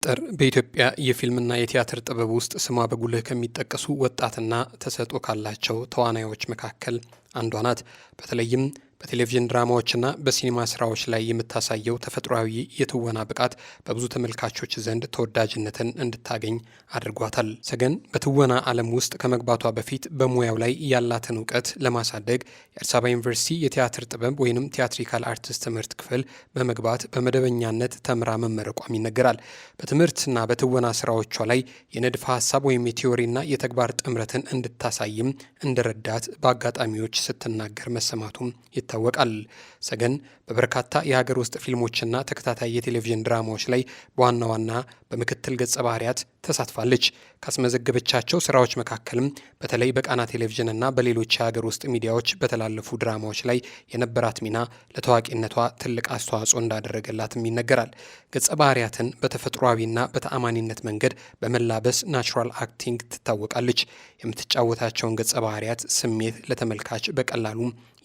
ጥር በኢትዮጵያ የፊልምና የቲያትር ጥበብ ውስጥ ስሟ በጉልህ ከሚጠቀሱ ወጣትና ተሰጥኦ ካላቸው ተዋናዮች መካከል አንዷ ናት። በተለይም በቴሌቪዥን ድራማዎችና በሲኒማ ስራዎች ላይ የምታሳየው ተፈጥሯዊ የትወና ብቃት በብዙ ተመልካቾች ዘንድ ተወዳጅነትን እንድታገኝ አድርጓታል። ሰገን በትወና ዓለም ውስጥ ከመግባቷ በፊት በሙያው ላይ ያላትን እውቀት ለማሳደግ የአዲስ አበባ ዩኒቨርሲቲ የቲያትር ጥበብ ወይም ቲያትሪካል አርትስ ትምህርት ክፍል በመግባት በመደበኛነት ተምራ መመረቋም ይነገራል። በትምህርትና በትወና ስራዎቿ ላይ የንድፈ ሀሳብ ወይም የቲዮሪና የተግባር ጥምረትን እንድታሳይም እንደረዳት በአጋጣሚዎች ስትናገር መሰማቱም ይታወቃል። ሰገን በበርካታ የሀገር ውስጥ ፊልሞችና ተከታታይ የቴሌቪዥን ድራማዎች ላይ በዋና ዋና በምክትል ገጸ ባህሪያት ተሳትፋለች። ካስመዘገበቻቸው ስራዎች መካከልም በተለይ በቃና ቴሌቪዥንና በሌሎች የሀገር ውስጥ ሚዲያዎች በተላለፉ ድራማዎች ላይ የነበራት ሚና ለታዋቂነቷ ትልቅ አስተዋጽኦ እንዳደረገላትም ይነገራል። ገጸ ባህሪያትን በተፈጥሯዊና በተአማኒነት መንገድ በመላበስ ናቹራል አክቲንግ ትታወቃለች። የምትጫወታቸውን ገጸ ባህሪያት ስሜት ለተመልካች በቀላሉ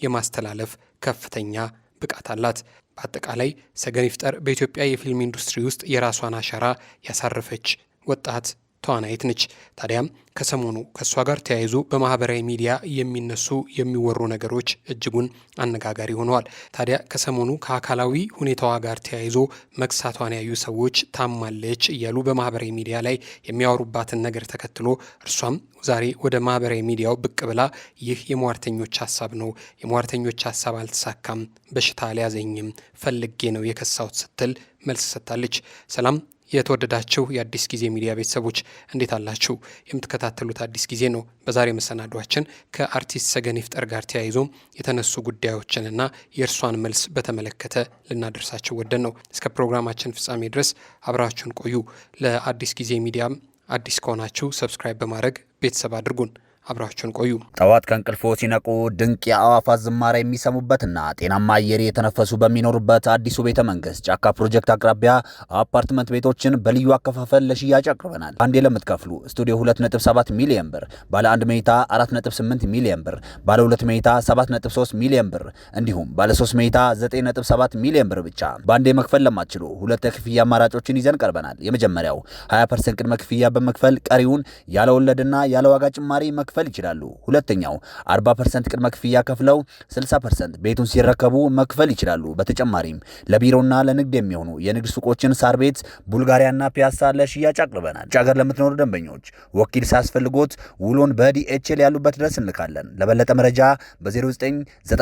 የማስተላለፍ ከፍተኛ ብቃት አላት። በአጠቃላይ ሰገን ይፍጠር በኢትዮጵያ የፊልም ኢንዱስትሪ ውስጥ የራሷን አሻራ ያሳረፈች ወጣት ተዋናይት ነች። ታዲያም ከሰሞኑ ከእሷ ጋር ተያይዞ በማህበራዊ ሚዲያ የሚነሱ የሚወሩ ነገሮች እጅጉን አነጋጋሪ ሆነዋል። ታዲያ ከሰሞኑ ከአካላዊ ሁኔታዋ ጋር ተያይዞ መክሳቷን ያዩ ሰዎች ታማለች እያሉ በማህበራዊ ሚዲያ ላይ የሚያወሩባትን ነገር ተከትሎ እርሷም ዛሬ ወደ ማህበራዊ ሚዲያው ብቅ ብላ ይህ የሟርተኞች ሀሳብ ነው፣ የሟርተኞች ሀሳብ አልተሳካም፣ በሽታ አልያዘኝም፣ ፈልጌ ነው የከሳሁት ስትል መልስ ሰጥታለች። ሰላም የተወደዳችሁ የአዲስ ጊዜ ሚዲያ ቤተሰቦች እንዴት አላችሁ? የምትከታተሉት አዲስ ጊዜ ነው። በዛሬ መሰናዷችን ከአርቲስት ሰገን ይፍጠር ጋር ተያይዞ የተነሱ ጉዳዮችንና የእርሷን መልስ በተመለከተ ልናደርሳችሁ ወደን ነው። እስከ ፕሮግራማችን ፍጻሜ ድረስ አብራችሁን ቆዩ። ለአዲስ ጊዜ ሚዲያም አዲስ ከሆናችሁ ሰብስክራይብ በማድረግ ቤተሰብ አድርጉን። አብራችሁን ቆዩ። ጠዋት ከእንቅልፎ ሲነቁ ድንቅ የአዕዋፋት ዝማሬ የሚሰሙበትና ጤናማ አየር የተነፈሱ በሚኖሩበት አዲሱ ቤተ መንግስት ጫካ ፕሮጀክት አቅራቢያ አፓርትመንት ቤቶችን በልዩ አከፋፈል ለሽያጭ አቅርበናል። አንዴ ለምትከፍሉ ስቱዲዮ 2.7 ሚሊዮን ብር፣ ባለ 1 መኝታ 4.8 ሚሊዮን ብር፣ ባለ 2 መኝታ 7.3 ሚሊዮን ብር እንዲሁም ባለ 3 መኝታ 9.7 ሚሊዮን ብር ብቻ። በአንዴ መክፈል ለማትችሉ ሁለት የክፍያ አማራጮችን ይዘን ቀርበናል። የመጀመሪያው 20% ቅድመ ክፍያ በመክፈል ቀሪውን ያለ ወለድና ያለ ዋጋ ጭማሪ መክፈል ይችላሉ። ሁለተኛው 40% ቅድመ ክፍያ ከፍለው 60% ቤቱን ሲረከቡ መክፈል ይችላሉ። በተጨማሪም ለቢሮና ለንግድ የሚሆኑ የንግድ ሱቆችን ሳር ቤት፣ ቡልጋሪያና ፒያሳ ለሽያጭ አቅርበናል። ውጭ ሀገር ለምትኖሩ ደንበኞች ወኪል ሳያስፈልጎት ውሎን በዲኤችኤል ያሉበት ድረስ እንልካለን። ለበለጠ መረጃ በ0991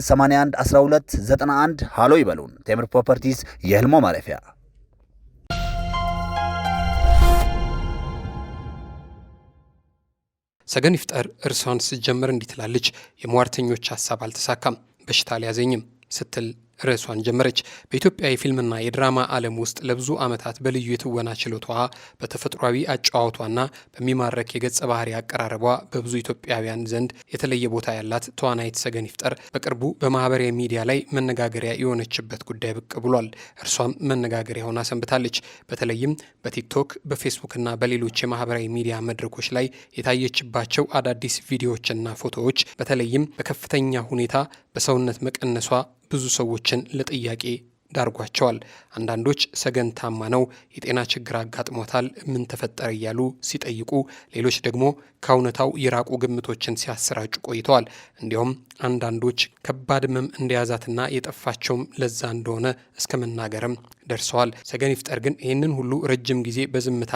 81 12 91 ሃሎ ይበሉን። ቴምር ፕሮፐርቲስ የህልሞ ማረፊያ። ሰገን ይፍጠር እርሷን ስትጀምር እንዲህ ትላለች። የሟርተኞች ሀሳብ አልተሳካም፣ በሽታ አልያዘኝም ስትል ርዕሷን ጀመረች። በኢትዮጵያ የፊልምና የድራማ ዓለም ውስጥ ለብዙ ዓመታት በልዩ የትወና ችሎታዋ በተፈጥሯዊ አጫዋቷና በሚማረክ የገጸ ባህሪ አቀራረቧ በብዙ ኢትዮጵያውያን ዘንድ የተለየ ቦታ ያላት ተዋናይት ሰገን ይፍጠር በቅርቡ በማህበራዊ ሚዲያ ላይ መነጋገሪያ የሆነችበት ጉዳይ ብቅ ብሏል። እርሷም መነጋገሪያ ሆና ሰንብታለች። በተለይም በቲክቶክ በፌስቡክና በሌሎች የማህበራዊ ሚዲያ መድረኮች ላይ የታየችባቸው አዳዲስ ቪዲዮዎችና ፎቶዎች በተለይም በከፍተኛ ሁኔታ በሰውነት መቀነሷ ብዙ ሰዎችን ለጥያቄ ዳርጓቸዋል። አንዳንዶች ሰገን ታማ ነው፣ የጤና ችግር አጋጥሞታል፣ ምን ተፈጠረ እያሉ ሲጠይቁ፣ ሌሎች ደግሞ ከእውነታው የራቁ ግምቶችን ሲያሰራጩ ቆይተዋል። እንዲያውም አንዳንዶች ከባድ ህመም እንደያዛትና የጠፋቸውም ለዛ እንደሆነ እስከ መናገርም ደርሰዋል። ሰገን ይፍጠር ግን ይህንን ሁሉ ረጅም ጊዜ በዝምታ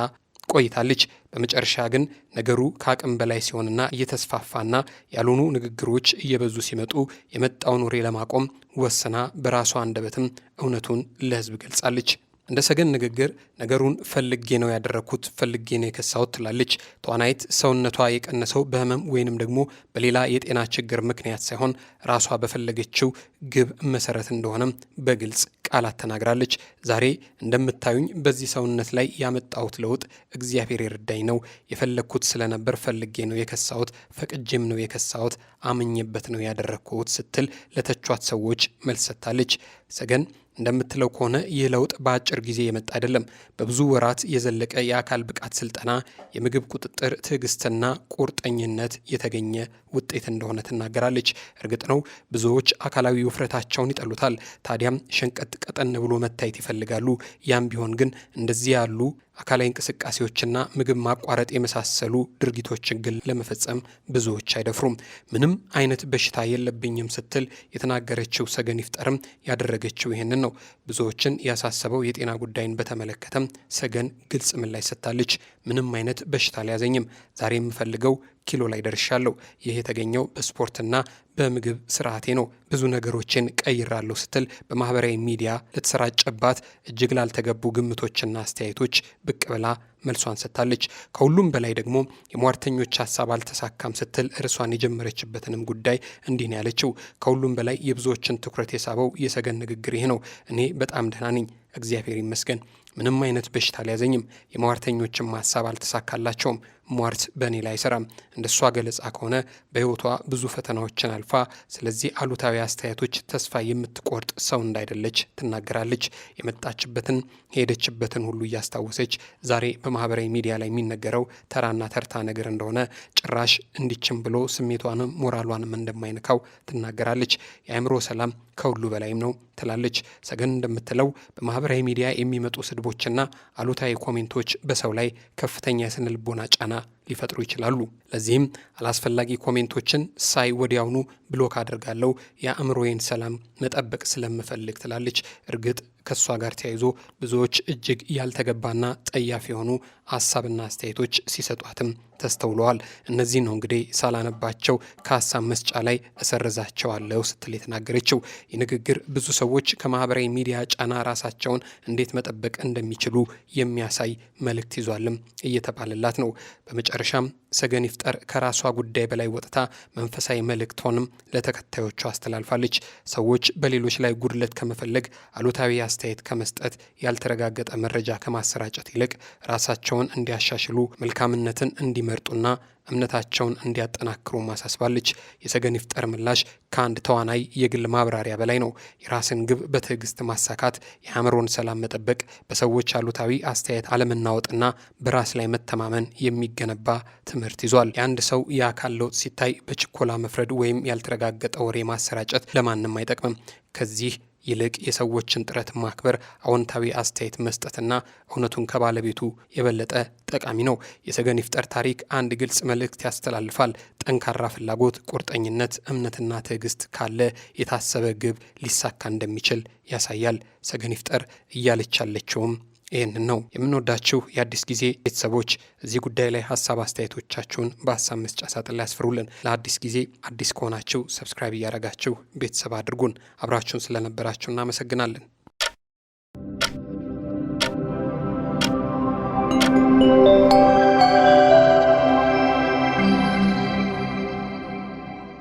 ቆይታለች። በመጨረሻ ግን ነገሩ ከአቅም በላይ ሲሆንና እየተስፋፋና ያልሆኑ ንግግሮች እየበዙ ሲመጡ የመጣውን ወሬ ለማቆም ወስና በራሷ አንደበትም እውነቱን ለህዝብ ገልጻለች። እንደ ሰገን ንግግር ነገሩን ፈልጌ ነው ያደረኩት፣ ፈልጌ ነው የከሳሁት ትላለች። ተዋናይት ሰውነቷ የቀነሰው በህመም ወይንም ደግሞ በሌላ የጤና ችግር ምክንያት ሳይሆን ራሷ በፈለገችው ግብ መሰረት እንደሆነም በግልጽ ቃላት ተናግራለች። ዛሬ እንደምታዩኝ በዚህ ሰውነት ላይ ያመጣሁት ለውጥ እግዚአብሔር ይርዳኝ ነው፣ የፈለግኩት ስለነበር ፈልጌ ነው የከሳሁት፣ ፈቅጄም ነው የከሳሁት፣ አምኜበት ነው ያደረኩት ስትል ለተቿት ሰዎች መልስ ሰጥታለች። ሰገን እንደምትለው ከሆነ ይህ ለውጥ በአጭር ጊዜ የመጣ አይደለም። በብዙ ወራት የዘለቀ የአካል ብቃት ስልጠና፣ የምግብ ቁጥጥር፣ ትዕግስትና ቁርጠኝነት የተገኘ ውጤት እንደሆነ ትናገራለች። እርግጥ ነው ብዙዎች አካላዊ ውፍረታቸውን ይጠሉታል። ታዲያም ሸንቀጥ ቀጠን ብሎ መታየት ይፈልጋሉ። ያም ቢሆን ግን እንደዚህ ያሉ አካላዊ እንቅስቃሴዎችና ምግብ ማቋረጥ የመሳሰሉ ድርጊቶችን ግን ለመፈጸም ብዙዎች አይደፍሩም። ምንም አይነት በሽታ የለብኝም ስትል የተናገረችው ሰገን ይፍጠርም ያደረገችው ይህንን ነው። ብዙዎችን ያሳሰበው የጤና ጉዳይን በተመለከተም ሰገን ግልጽ ምላሽ ሰጥታለች። ምንም አይነት በሽታ አልያዘኝም። ዛሬ የምፈልገው ኪሎ ላይ ደርሻለሁ። ይህ የተገኘው በስፖርትና በምግብ ስርዓቴ ነው። ብዙ ነገሮችን ቀይራለሁ ስትል በማህበራዊ ሚዲያ ለተሰራጨባት እጅግ ላልተገቡ ግምቶችና አስተያየቶች ብቅ ብላ መልሷን ሰጥታለች። ከሁሉም በላይ ደግሞ የሟርተኞች ሀሳብ አልተሳካም ስትል እርሷን የጀመረችበትንም ጉዳይ እንዲህ ነው ያለችው። ከሁሉም በላይ የብዙዎችን ትኩረት የሳበው የሰገን ንግግር ይህ ነው። እኔ በጣም ደህና ነኝ፣ እግዚአብሔር ይመስገን። ምንም አይነት በሽታ አልያዘኝም። የሟርተኞችም ሀሳብ አልተሳካላቸውም። ሟርት በእኔ ላይ አይሰራም። እንደሷ ገለጻ ከሆነ በህይወቷ ብዙ ፈተናዎችን አልፋ ስለዚህ አሉታዊ አስተያየቶች ተስፋ የምትቆርጥ ሰው እንዳይደለች ትናገራለች። የመጣችበትን ሄደችበትን ሁሉ እያስታወሰች ዛሬ በማህበራዊ ሚዲያ ላይ የሚነገረው ተራና ተርታ ነገር እንደሆነ ጭራሽ እንዲችም ብሎ ስሜቷንም ሞራሏንም እንደማይነካው ትናገራለች። የአእምሮ ሰላም ከሁሉ በላይም ነው ትላለች። ሰገን እንደምትለው በማህበራዊ ሚዲያ የሚመጡ ስድቦችና አሉታዊ ኮሜንቶች በሰው ላይ ከፍተኛ የስነ ልቦና ጫና ሊፈጥሩ ይችላሉ። ለዚህም አላስፈላጊ ኮሜንቶችን ሳይ ወዲያውኑ ብሎክ አድርጋለሁ፣ የአእምሮዬን ሰላም መጠበቅ ስለምፈልግ ትላለች። እርግጥ ከሷ ጋር ተያይዞ ብዙዎች እጅግ ያልተገባና ጠያፍ የሆኑ ሀሳብና አስተያየቶች ሲሰጧትም ተስተውለዋል። እነዚህ ነው እንግዲህ ሳላነባቸው ከሀሳብ መስጫ ላይ እሰርዛቸዋለሁ ስትል የተናገረችው። ይህ ንግግር ብዙ ሰዎች ከማህበራዊ ሚዲያ ጫና ራሳቸውን እንዴት መጠበቅ እንደሚችሉ የሚያሳይ መልእክት ይዟልም እየተባለላት ነው። በመጨረሻም ሰገን ይፍጠር ከራሷ ጉዳይ በላይ ወጥታ መንፈሳዊ መልእክቷንም ለተከታዮቿ አስተላልፋለች። ሰዎች በሌሎች ላይ ጉድለት ከመፈለግ አሉታዊ አስተያየት ከመስጠት ያልተረጋገጠ መረጃ ከማሰራጨት ይልቅ ራሳቸውን እንዲያሻሽሉ መልካምነትን እንዲመርጡና እምነታቸውን እንዲያጠናክሩ ማሳስባለች። የሰገን ይፍጠር ምላሽ ከአንድ ተዋናይ የግል ማብራሪያ በላይ ነው። የራስን ግብ በትዕግስት ማሳካት፣ የአእምሮን ሰላም መጠበቅ፣ በሰዎች አሉታዊ አስተያየት አለመናወጥና በራስ ላይ መተማመን የሚገነባ ትምህርት ይዟል። የአንድ ሰው የአካል ለውጥ ሲታይ በችኮላ መፍረድ ወይም ያልተረጋገጠ ወሬ ማሰራጨት ለማንም አይጠቅምም። ከዚህ ይልቅ የሰዎችን ጥረት ማክበር፣ አዎንታዊ አስተያየት መስጠትና እውነቱን ከባለቤቱ የበለጠ ጠቃሚ ነው። የሰገን ይፍጠር ታሪክ አንድ ግልጽ መልእክት ያስተላልፋል። ጠንካራ ፍላጎት፣ ቁርጠኝነት፣ እምነትና ትዕግስት ካለ የታሰበ ግብ ሊሳካ እንደሚችል ያሳያል። ሰገን ይፍጠር እያለች ያለችውም ይህንን ነው። የምንወዳችሁ የአዲስ ጊዜ ቤተሰቦች እዚህ ጉዳይ ላይ ሀሳብ አስተያየቶቻችሁን በሀሳብ መስጫ ሳጥን ላይ ያስፍሩልን። ለአዲስ ጊዜ አዲስ ከሆናችሁ ሰብስክራይብ እያደረጋችሁ ቤተሰብ አድርጉን። አብራችሁን ስለነበራችሁ እናመሰግናለን።